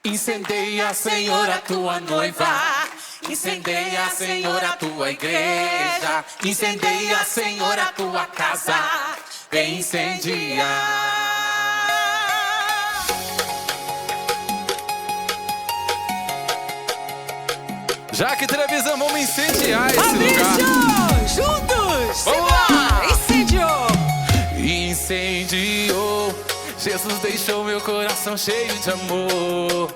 Incendeia, Senhor, a tua noiva. Incendeia, Senhor, a tua igreja. Incendeia, Senhor, a tua casa. Vem incendiar. Jaque Televisão, vamos incendiar esse Fabrício, lugar. juntos! Vamos lá! Incendiou! Incendiou. Jesus deixou meu coração cheio de amor.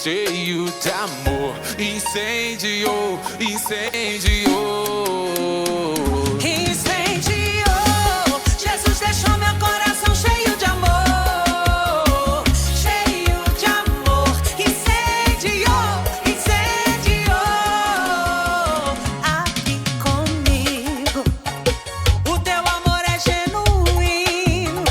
Cheio de amor. Incendiou, incendiou. Incendiou! Jesus deixou meu coração cheio de amor. Cheio de amor. Incendiou, incendiou. Aqui comigo. O teu amor é genuíno.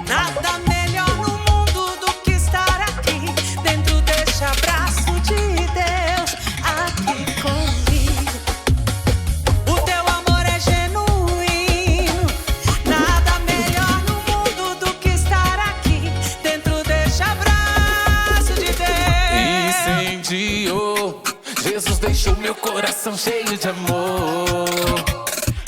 Nada melhor no mundo do que estar aqui dentro deste abraço de Deus. Aqui comigo. O teu amor é genuíno. Nada melhor no mundo do que estar aqui dentro deste abraço de Deus. Incendiou. Jesus deixou meu coração cheio de amor.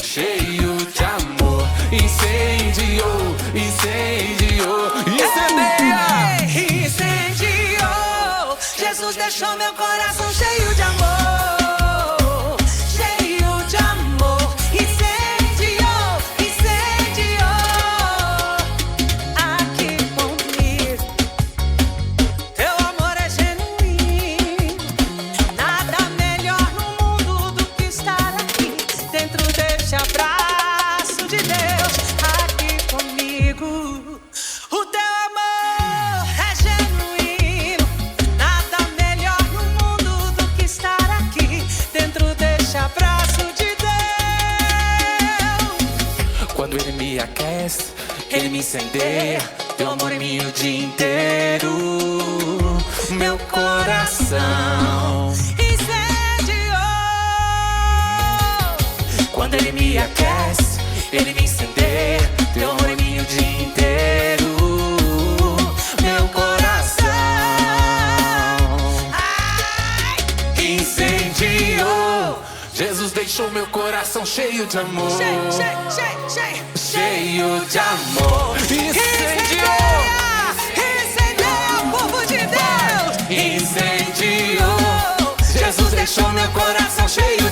Cheio de amor. Incendiou, incendiou. Incendeia! Incendiou. Jesus deixou meu coração cheio de amor. Cheio de amor. Incendiou, incendiou. Aqui comigo. Teu amor é genuíno. Nada melhor no mundo do que estar aqui dentro deste abraço de Deus. Aqui comigo. O teu amor é genuíno. Nada melhor no mundo do que estar aqui dentro deste abraço de Deus. Quando ele me aquece, ele me incendeia. Teu amor em mim o dia inteiro. Meu coração. Incendiou. Quando ele me aquece, ele me incendeia. Teu amor em mim o dia inteiro. Meu coração. Ai. Incendiou. Jesus deixou meu coração cheio de amor. Cheio. Cheio de amor. Incendiou. Incendeia, povo de Deus. Incendiou. Jesus deixou meu coração cheio